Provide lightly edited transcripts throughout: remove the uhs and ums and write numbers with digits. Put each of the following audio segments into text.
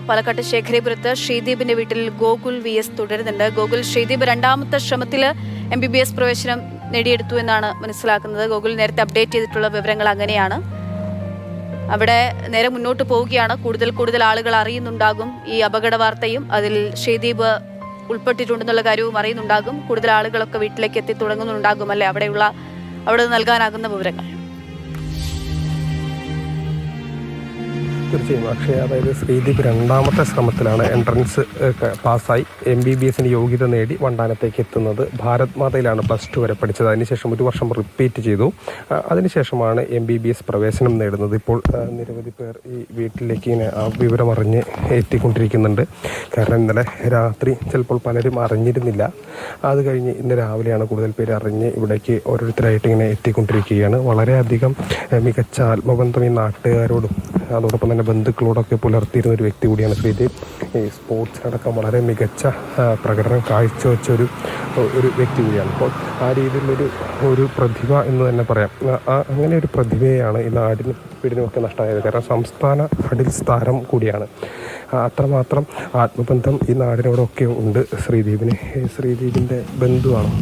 പാലക്കാട് ശേഖരിപുരത്ത് ശ്രീദീപിന്റെ വീട്ടിൽ ഗോകുൽ VS തുടരുന്നുണ്ട്. ഗോകുൽ, ശ്രീദീപ് രണ്ടാമത്തെ ശ്രമത്തിൽ MBBS പ്രവേശനം നേടിയെടുത്തു എന്നാണ് മനസ്സിലാക്കുന്നത്. ഗോകുൽ നേരത്തെ അപ്ഡേറ്റ് ചെയ്തിട്ടുള്ള വിവരങ്ങൾ അങ്ങനെയാണ്. അവിടെ നേരെ മുന്നോട്ട് പോവുകയാണ്. കൂടുതൽ ആളുകൾ അറിയുന്നുണ്ടാകും ഈ അപകട വാർത്തയും അതിൽ ശ്രീദീപ് ഉൾപ്പെട്ടിട്ടുണ്ടെന്നുള്ള കാര്യവും അറിയുന്നുണ്ടാകും. കൂടുതൽ ആളുകളൊക്കെ വീട്ടിലേക്ക് എത്തി തുടങ്ങുന്നുണ്ടാകും അല്ലേ? അവിടെ നൽകാനാകുന്ന വിവരങ്ങൾ തീർച്ചയായും അക്ഷയ, അതായത് ശ്രീദീപ് രണ്ടാമത്തെ ശ്രമത്തിലാണ് എൻട്രൻസ് പാസ്സായി MBBS യോഗ്യത നേടി വണ്ടാനത്തേക്ക് എത്തുന്നത്. ഭാരത് മാതയിലാണ് +2 വരെ പഠിച്ചത്. അതിനുശേഷം 1 വർഷം റിപ്പീറ്റ് ചെയ്തു. അതിനുശേഷമാണ് MBBS പ്രവേശനം നേടുന്നത്. ഇപ്പോൾ നിരവധി പേർ ഈ വീട്ടിലേക്ക് ഇങ്ങനെ ആ വിവരം അറിഞ്ഞ് എത്തിക്കൊണ്ടിരിക്കുന്നുണ്ട്. കാരണം ഇന്നലെ രാത്രി ചിലപ്പോൾ പലരും അറിഞ്ഞിരുന്നില്ല. അത് കഴിഞ്ഞ് ഇന്ന് രാവിലെയാണ് കൂടുതൽ പേര് അറിഞ്ഞ് ഇവിടേക്ക് ഓരോരുത്തരായിട്ട് ഇങ്ങനെ എത്തിക്കൊണ്ടിരിക്കുകയാണ്. വളരെയധികം മികച്ച ആത്മബന്ധം ഈ നാട്ടുകാരോടും അതോടൊപ്പം തന്നെ ബന്ധുക്കളോടൊക്കെ പുലർത്തിയിരുന്ന ഒരു വ്യക്തി കൂടിയാണ് ശ്രീദീപ്. ഈ സ്പോർട്സിനടക്കം വളരെ മികച്ച പ്രകടനം കാഴ്ചവെച്ച ഒരു വ്യക്തി കൂടിയാണ്. അപ്പോൾ ആ രീതിയിലുള്ളൊരു പ്രതിഭ എന്ന് തന്നെ പറയാം. അങ്ങനെ ഒരു പ്രതിഭയാണ് ഈ നാടിനും വീടിനുമൊക്കെ നഷ്ടമായത്. കാരണം സംസ്ഥാന ഹഡിൽസ് താരം കൂടിയാണ്. അത്രമാത്രം ആത്മബന്ധം ഈ നാടിനോടൊക്കെ ഉണ്ട് ശ്രീദീപിന്. ശ്രീദീപിൻ്റെ ബന്ധുവാണോ?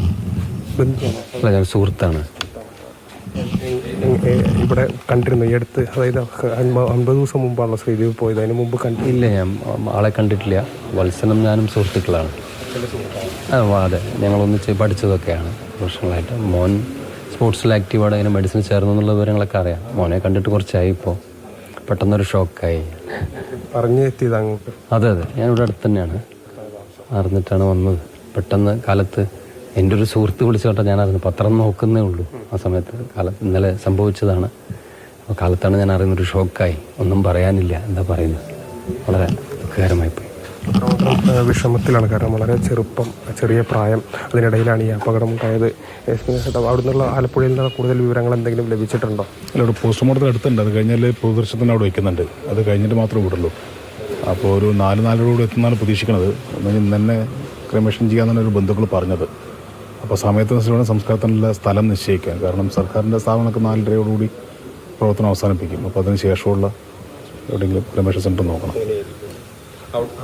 സുഹൃത്താണ്. ഇവിടെ കണ്ടിരുന്നു ഈ അടുത്ത്, അതായത് 50 ദിവസം മുമ്പാണല്ലോ ശ്രീദീപ് പോയത്. അതിന് മുമ്പ് ഇല്ല, ഞാൻ ആളെ കണ്ടിട്ടില്ല. വത്സനം ഞാനും സുഹൃത്തുക്കളാണ്. അതെ, ഞങ്ങൾ ഒന്നിച്ച് പഠിച്ചതൊക്കെയാണ് പ്രൊഫഷണലായിട്ട്. മോൻ സ്പോർട്സിൽ ആക്റ്റീവാണ്. അതിന് മെഡിസിൻ ചേർന്നു എന്നുള്ള വിവരങ്ങളൊക്കെ അറിയാം. മോനെ കണ്ടിട്ട് കുറച്ചായി. ഇപ്പോൾ പെട്ടെന്നൊരു ഷോക്കായി. പറഞ്ഞു എത്തിയത് അങ്ങോട്ട്? അതെ, ഞാനിവിടെ അടുത്ത് തന്നെയാണ്. അറിഞ്ഞിട്ടാണ് വന്നത്. പെട്ടെന്ന് കാലത്ത് എൻ്റെ ഒരു സുഹൃത്ത് വിളിച്ചു കേട്ടാൽ ഞാനറിഞ്ഞു. പത്രം നോക്കുന്നേ ഉള്ളൂ ആ സമയത്ത്. ഇന്നലെ സംഭവിച്ചതാണ്. അപ്പോൾ കാലത്താണ് ഞാൻ അറിയുന്നൊരു ഷോക്കായി. ഒന്നും പറയാനില്ല. എന്താ പറയുന്നത്, വളരെ ദുഃഖകരമായിപ്പോയി. വിഷമത്തിലാണ്. കാരണം വളരെ ചെറിയ പ്രായം. അതിനിടയിലാണ് ഈ അപകടം ഉണ്ടായത്. അവിടെ നിന്നുള്ള ആലപ്പുഴയിൽ നിന്നുള്ള കൂടുതൽ വിവരങ്ങൾ എന്തെങ്കിലും ലഭിച്ചിട്ടുണ്ടോ? അല്ല, ഇവിടെ പോസ്റ്റ്മോർട്ടത്തിൽ അടുത്തുണ്ട്. അത് കഴിഞ്ഞാൽ പൊതുദർശനത്തിന് അവിടെ വയ്ക്കുന്നുണ്ട്. അത് കഴിഞ്ഞിട്ട് മാത്രമേ വിടുള്ളൂ. അപ്പോൾ ഒരു 4-4 എത്തുന്നതാണ് പ്രതീക്ഷിക്കുന്നത്. തന്നെ ക്രമേഷൻ ചെയ്യാന്നാണ് ഒരു ബന്ധുക്കൾ പറഞ്ഞത്. അപ്പോൾ സമയത്തിനനുസരിച്ച് സംസ്കാരത്തിനുള്ള സ്ഥലം നിശ്ചയിക്കാൻ. കാരണം സർക്കാരിൻ്റെ സ്ഥാപനമൊക്കെ 4:30 പ്രവർത്തനം അവസാനിപ്പിക്കും. അപ്പോൾ അതിന് ശേഷമുള്ള എവിടെയെങ്കിലും ക്രമേഷൻ സെൻറ്റർ നോക്കണം.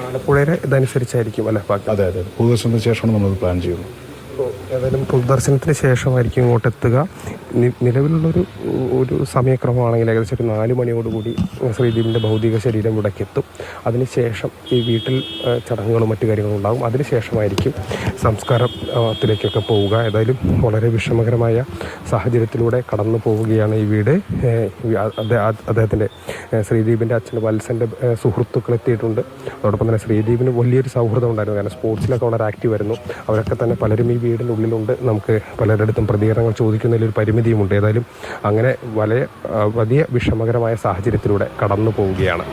ആലപ്പുഴയുടെ ഇതനുസരിച്ചായിരിക്കും അല്ലേ? അതെ, പൊതുദർശനത്തിന് ശേഷമാണ് നമ്മളത് പ്ലാൻ ചെയ്യുന്നത്. ഏതായാലും പൊതുദർശനത്തിന് ശേഷമായിരിക്കും ഇങ്ങോട്ട് എത്തുക. നിലവിലുള്ളൊരു സമയക്രമമാണെങ്കിൽ ഏകദേശം ഒരു 4 മണിയോടുകൂടി ശ്രീദീപിൻ്റെ ഭൗതിക ശരീരം ഇവിടേക്ക് എത്തും. അതിനുശേഷം ഈ വീട്ടിൽ ചടങ്ങുകളും മറ്റു കാര്യങ്ങളും ഉണ്ടാകും. അതിനുശേഷമായിരിക്കും സംസ്കാരത്തിലേക്കൊക്കെ പോവുക. ഏതായാലും വളരെ വിഷമകരമായ സാഹചര്യത്തിലൂടെ കടന്നു പോവുകയാണ് ഈ വീട്. അദ്ദേഹത്തിൻ്റെ ശ്രീദീപിൻ്റെ അച്ഛൻ്റെ വത്സൻ്റെ സുഹൃത്തുക്കൾ എത്തിയിട്ടുണ്ട്. അതോടൊപ്പം തന്നെ ശ്രീദീപിന് വലിയൊരു സൗഹൃദം ഉണ്ടായിരുന്നു. കാരണം സ്പോർട്സിലൊക്കെ വളരെ ആക്റ്റീവ് ആയിരുന്നു. അവരൊക്കെ തന്നെ പലരും ഈ വീടിനുള്ളിലുണ്ട്. നമുക്ക് പലരിടത്തും പ്രതികരണങ്ങൾ ചോദിക്കുന്നതിലൊരു പരിമിതിയുമുണ്ട്. ഏതായാലും അങ്ങനെ വലിയ വിഷമകരമായ സാഹചര്യത്തിലൂടെ കടന്നു പോവുകയാണ്.